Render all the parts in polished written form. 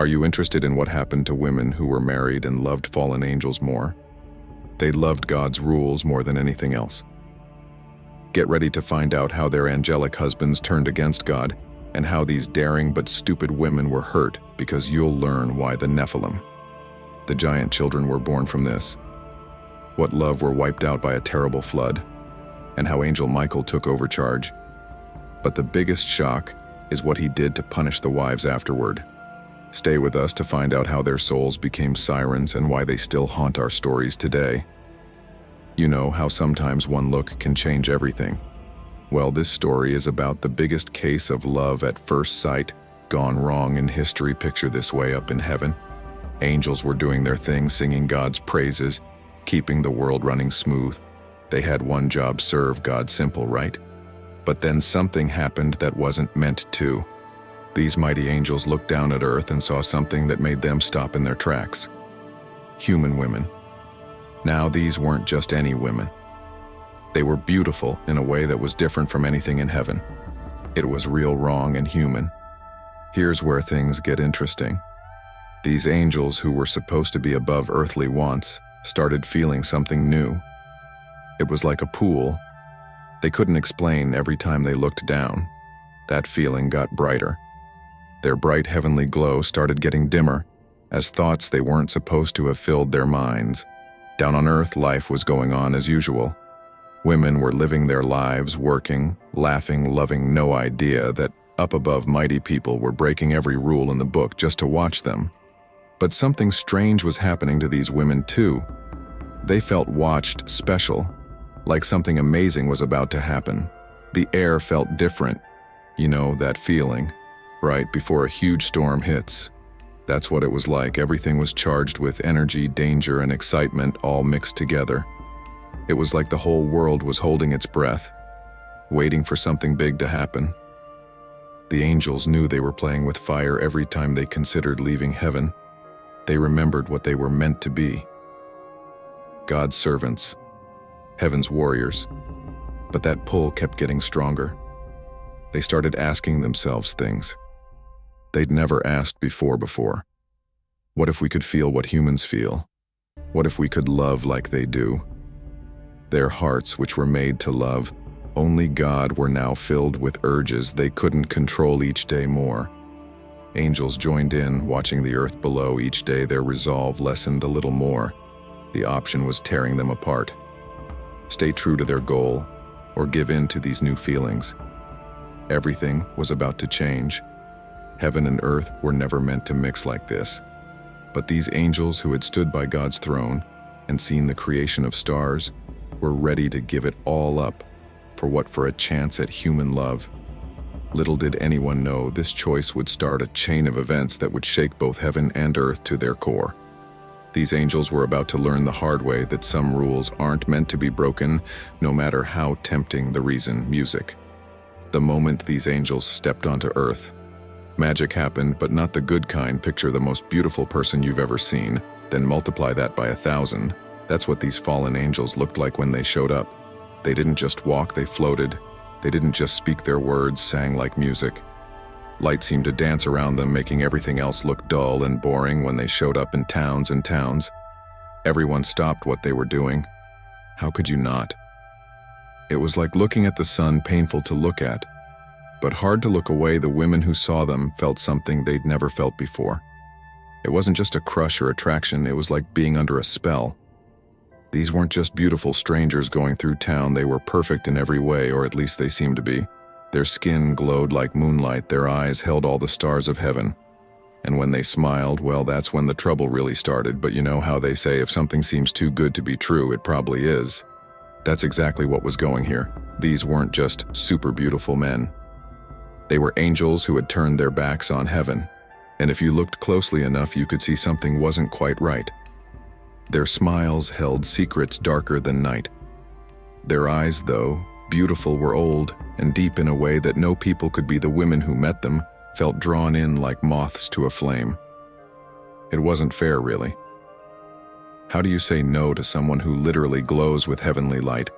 Are you interested in what happened to women who were married and loved fallen angels more? They loved God's rules more than anything else. Get ready to find out how their angelic husbands turned against God and how these daring but stupid women were hurt, because you'll learn why the Nephilim, the giant children, were born from this, what love were wiped out by a terrible flood, and how Angel Michael took over charge. But the biggest shock is what he did to punish the wives afterward. Stay with us to find out how their souls became sirens and why they still haunt our stories today. You know how sometimes one look can change everything. Well, this story is about the biggest case of love at first sight gone wrong in history. Picture this: way up in heaven, angels were doing their thing, singing God's praises, keeping the world running smooth. They had one job: serve God. Simple, right? But then something happened that wasn't meant to. These mighty angels looked down at earth and saw something that made them stop in their tracks. Human women. Now, these weren't just any women. They were beautiful in a way that was different from anything in heaven. It was real, wrong, and human. Here's where things get interesting. These angels, who were supposed to be above earthly wants, started feeling something new. It was like a pool. They couldn't explain. Every time they looked down, that feeling got brighter. Their bright heavenly glow started getting dimmer, as thoughts they weren't supposed to have filled their minds. Down on earth, life was going on as usual. Women were living their lives, working, laughing, loving, no idea that up above mighty people were breaking every rule in the book just to watch them. But something strange was happening to these women too. They felt watched, special, like something amazing was about to happen. The air felt different. You know that feeling, right before a huge storm hits. That's what it was like. Everything was charged with energy, danger, and excitement, all mixed together. It was like the whole world was holding its breath, waiting for something big to happen. The angels knew they were playing with fire every time they considered leaving heaven. They remembered what they were meant to be: God's servants, heaven's warriors. But that pull kept getting stronger. They started asking themselves things they'd never asked before. What if we could feel what humans feel? What if we could love like they do? Their hearts, which were made to love only God, were now filled with urges they couldn't control each day more. Angels joined in, watching the earth below. Each day their resolve lessened a little more. The option was tearing them apart. Stay true to their goal, or give in to these new feelings. Everything was about to change. Heaven and earth were never meant to mix like this. But these angels, who had stood by God's throne and seen the creation of stars, were ready to give it all up for a chance at human love. Little did anyone know this choice would start a chain of events that would shake both heaven and earth to their core. These angels were about to learn the hard way that some rules aren't meant to be broken, no matter how tempting the reason. Music. The moment these angels stepped onto earth, magic happened, but not the good kind. Picture the most beautiful person you've ever seen, then multiply that by 1,000. That's what these fallen angels looked like when they showed up. They didn't just walk, they floated. They didn't just speak their words, sang like music. Light seemed to dance around them, making everything else look dull and boring. When they showed up in towns and towns, everyone stopped what they were doing. How could you not? It was like looking at the sun, painful to look at, but hard to look away. The women who saw them felt something they'd never felt before. It wasn't just a crush or attraction, it was like being under a spell. These weren't just beautiful strangers going through town, they were perfect in every way, or at least they seemed to be. Their skin glowed like moonlight, their eyes held all the stars of heaven. And when they smiled, well, that's when the trouble really started. But you know how they say if something seems too good to be true, it probably is. That's exactly what was going here. These weren't just super beautiful men. They were angels who had turned their backs on heaven. And if you looked closely enough, you could see something wasn't quite right. Their smiles held secrets darker than night. Their eyes, though beautiful, were old and deep in a way that no people could be. The women who met them felt drawn in like moths to a flame. It wasn't fair, really. How do you say no to someone who literally glows with heavenly light,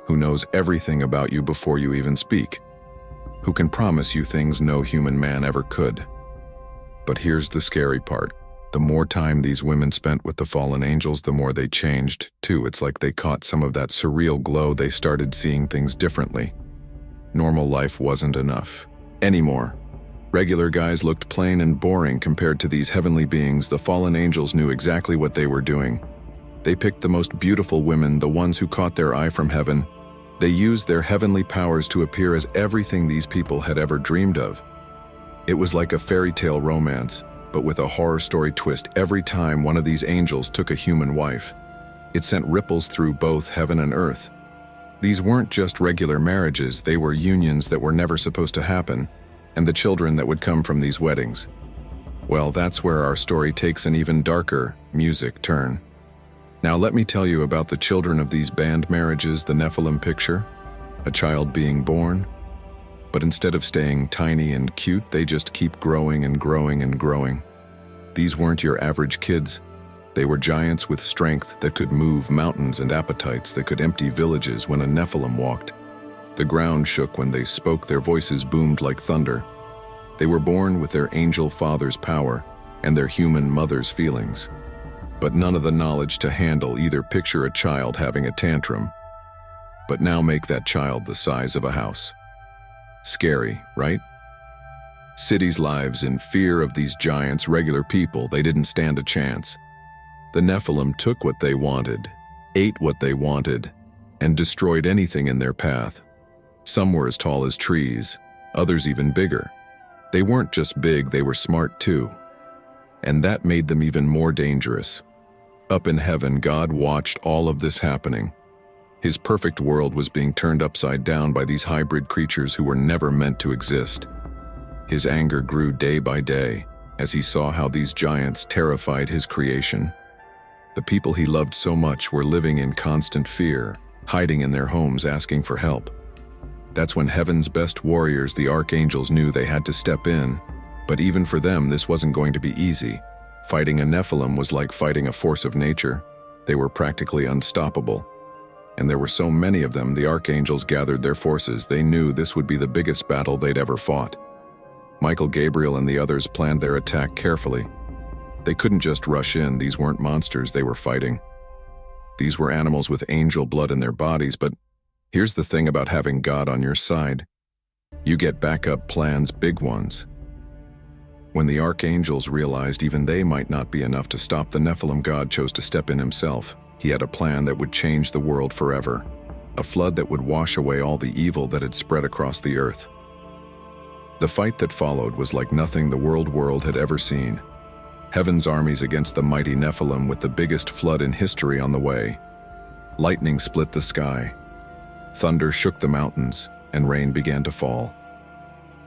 who knows everything about you before you even speak, who can promise you things no human man ever could? But here's the scary part. The more time these women spent with the fallen angels, the more they changed, too. It's like they caught some of that surreal glow. They started seeing things differently. Normal life wasn't enough anymore. Regular guys looked plain and boring compared to these heavenly beings. The fallen angels knew exactly what they were doing. They picked the most beautiful women, the ones who caught their eye from heaven. They used their heavenly powers to appear as everything these people had ever dreamed of. It was like a fairy tale romance, but with a horror story twist every time one of these angels took a human wife. It sent ripples through both heaven and earth. These weren't just regular marriages, they were unions that were never supposed to happen, and the children that would come from these weddings. Well, that's where our story takes an even darker music turn. Now let me tell you about the children of these banned marriages. The Nephilim picture, a child being born, but instead of staying tiny and cute, they just keep growing and growing and growing. These weren't your average kids. They were giants with strength that could move mountains and appetites that could empty villages. When a Nephilim walked, the ground shook. When they spoke, their voices boomed like thunder. They were born with their angel father's power and their human mother's feelings, but none of the knowledge to handle either. Picture a child having a tantrum, but now make that child the size of a house. Scary, right? Cities' lives in fear of these giants. Regular people, they didn't stand a chance. The Nephilim took what they wanted, ate what they wanted, and destroyed anything in their path. Some were as tall as trees, others even bigger. They weren't just big, they were smart too. And that made them even more dangerous. Up in heaven, God watched all of this happening. His perfect world was being turned upside down by these hybrid creatures who were never meant to exist. His anger grew day by day as he saw how these giants terrified his creation. The people he loved so much were living in constant fear, hiding in their homes, asking for help. That's when heaven's best warriors, the archangels, knew they had to step in. But even for them, this wasn't going to be easy. Fighting a Nephilim was like fighting a force of nature. They were practically unstoppable. And there were so many of them, the archangels gathered their forces. They knew this would be the biggest battle they'd ever fought. Michael, Gabriel, and the others planned their attack carefully. They couldn't just rush in. These weren't monsters they were fighting. These were animals with angel blood in their bodies. But here's the thing about having God on your side. You get backup plans, big ones. When the archangels realized even they might not be enough to stop the Nephilim, God chose to step in himself. He had a plan that would change the world forever. A flood that would wash away all the evil that had spread across the earth. The fight that followed was like nothing the world had ever seen. Heaven's armies against the mighty Nephilim, with the biggest flood in history on the way. Lightning split the sky. Thunder shook the mountains, and rain began to fall.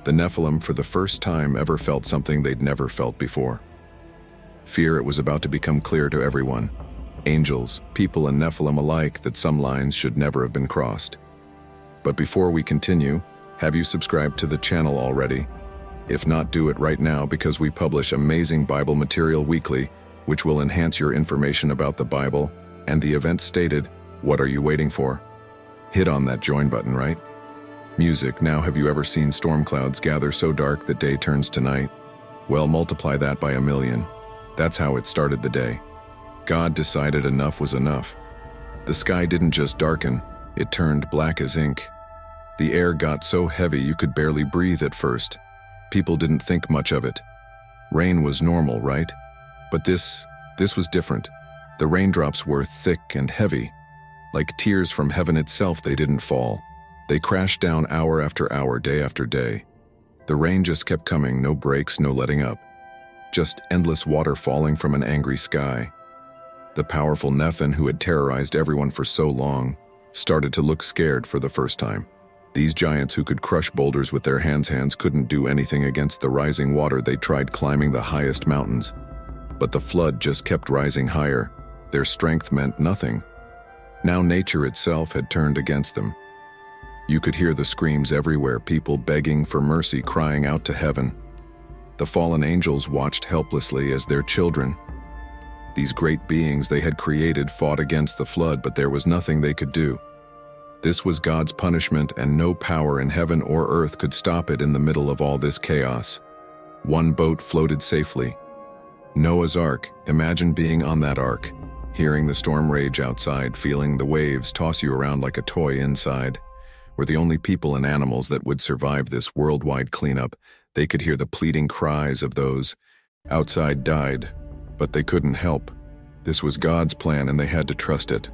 The Nephilim, for the first time ever, felt something they'd never felt before. Fear. It was about to become clear to everyone, angels, people, and Nephilim alike, that some lines should never have been crossed. But before we continue, have you subscribed to the channel already? If not, do it right now, because we publish amazing Bible material weekly, which will enhance your information about the Bible and the events stated. What are you waiting for? Hit on that join button, right? Music. Now, have you ever seen storm clouds gather so dark that day turns to night? Well, multiply that by 1,000,000. That's how it started the day. God decided enough was enough. The sky didn't just darken, it turned black as ink. The air got so heavy you could barely breathe at first. People didn't think much of it. Rain was normal, right? But this was different. The raindrops were thick and heavy. Like tears from heaven itself, they didn't fall. They crashed down hour after hour, day after day. The rain just kept coming, no breaks, no letting up. Just endless water falling from an angry sky. The powerful Nephilim, who had terrorized everyone for so long, started to look scared for the first time. These giants who could crush boulders with their hands couldn't do anything against the rising water. They tried climbing the highest mountains, but the flood just kept rising higher. Their strength meant nothing. Now nature itself had turned against them. You could hear the screams everywhere, people begging for mercy, crying out to heaven. The fallen angels watched helplessly as their children, these great beings they had created, fought against the flood, but there was nothing they could do. This was God's punishment, and no power in heaven or earth could stop it. In the middle of all this chaos, One boat floated safely. Noah's Ark. Imagine being on that ark, hearing the storm rage outside, feeling the waves toss you around like a toy inside. We're the only people and animals that would survive this worldwide cleanup. They could hear the pleading cries of those outside died, but they couldn't help. This was God's plan and they had to trust it.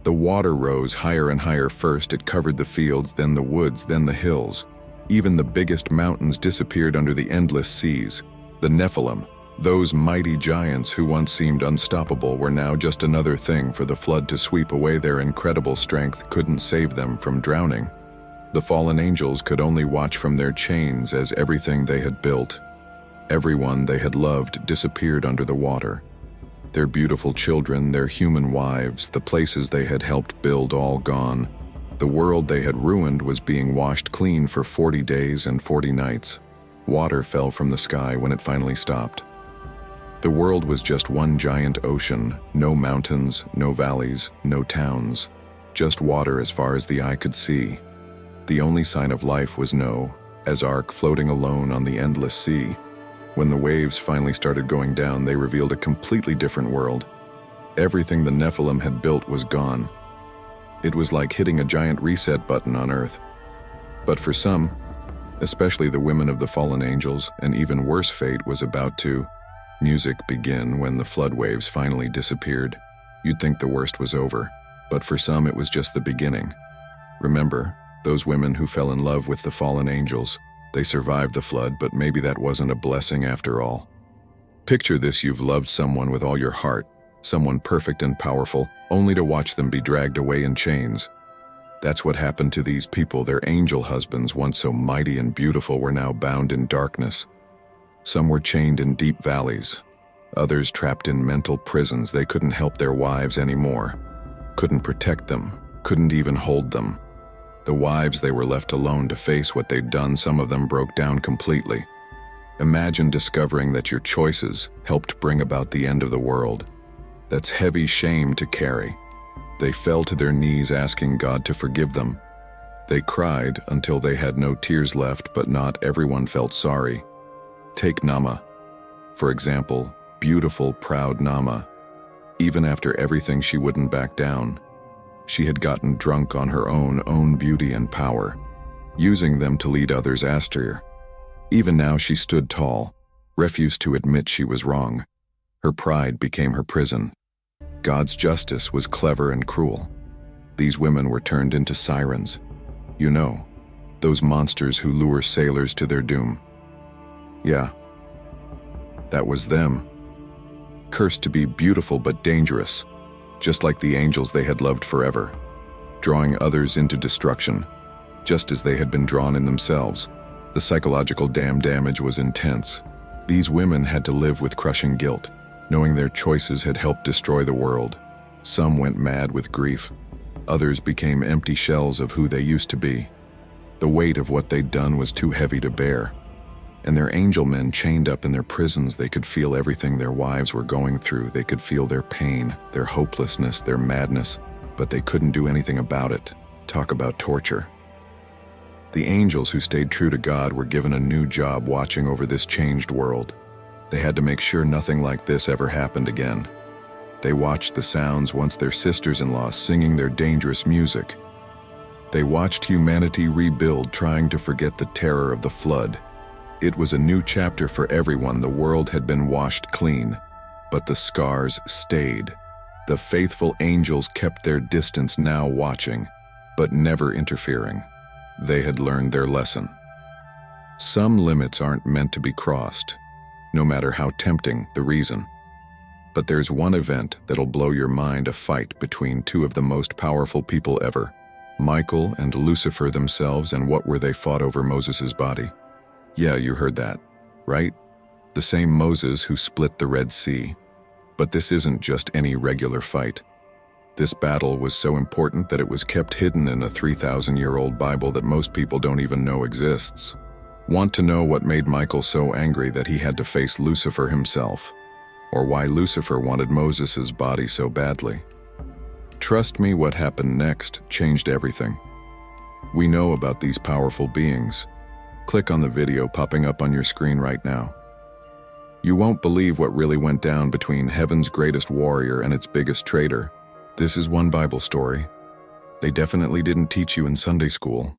The water rose higher and higher. First it covered the fields, then the woods, then the hills. Even the biggest mountains disappeared under the endless seas. The Nephilim, those mighty giants who once seemed unstoppable, were now just another thing for the flood to sweep away. Their incredible strength couldn't save them from drowning. The fallen angels could only watch from their chains as everything they had built, everyone they had loved, disappeared under the water. Their beautiful children, their human wives, the places they had helped build, all gone. The world they had ruined was being washed clean for 40 days and 40 nights. Water fell from the sky when it finally stopped. The world was just one giant ocean, no mountains, no valleys, no towns, just water as far as the eye could see. The only sign of life was Noah's Ark floating alone on the endless sea. When the waves finally started going down, they revealed a completely different world. Everything the Nephilim had built was gone. It was like hitting a giant reset button on Earth. But for some, especially the women of the fallen angels, an even worse fate was about to begin when the flood waves finally disappeared. You'd think the worst was over, but for some it was just the beginning. Remember, those women who fell in love with the fallen angels. They survived the flood, but maybe that wasn't a blessing after all. Picture this: you've loved someone with all your heart, someone perfect and powerful, only to watch them be dragged away in chains. That's what happened to these people. Their angel husbands, once so mighty and beautiful, were now bound in darkness. Some were chained in deep valleys, others trapped in mental prisons. They couldn't help their wives anymore, couldn't protect them, couldn't even hold them. The wives, they were left alone to face what they'd done. Some of them broke down completely. Imagine discovering that your choices helped bring about the end of the world. That's heavy shame to carry. They fell to their knees asking God to forgive them. They cried until they had no tears left, but not everyone felt sorry. Take Nama, for example, beautiful, proud Nama. Even after everything, she wouldn't back down. She had gotten drunk on her own beauty and power, using them to lead others after her. Even now she stood tall, refused to admit she was wrong. Her pride became her prison. God's justice was clever and cruel. These women were turned into sirens. You know, those monsters who lure sailors to their doom. Yeah, that was them. Cursed to be beautiful but dangerous, just like the angels they had loved forever, drawing others into destruction, just as they had been drawn in themselves. The psychological damage was intense. These women had to live with crushing guilt, knowing their choices had helped destroy the world. Some went mad with grief. Others became empty shells of who they used to be. The weight of what they'd done was too heavy to bear. And their angel men chained up in their prisons, they could feel everything their wives were going through. They could feel their pain, their hopelessness, their madness, but they couldn't do anything about it. Talk about torture. The angels who stayed true to God were given a new job watching over this changed world. They had to make sure nothing like this ever happened again. They watched the sounds once their sisters-in-law singing their dangerous music. They watched humanity rebuild, trying to forget the terror of the flood. It was a new chapter for everyone. The world had been washed clean, but the scars stayed. The faithful angels kept their distance, now watching, but never interfering. They had learned their lesson. Some limits aren't meant to be crossed, no matter how tempting the reason. But there's one event that'll blow your mind: a fight between two of the most powerful people ever, Michael and Lucifer themselves. And what were they? Fought over Moses' body. Yeah, you heard that, right? The same Moses who split the Red Sea. But this isn't just any regular fight. This battle was so important that it was kept hidden in a 3,000-year-old Bible that most people don't even know exists. Want to know what made Michael so angry that he had to face Lucifer himself? Or why Lucifer wanted Moses' body so badly? Trust me, what happened next changed everything. We know about these powerful beings. Click on the video popping up on your screen right now. You won't believe what really went down between heaven's greatest warrior and its biggest traitor. This is one Bible story. They definitely didn't teach you in Sunday school.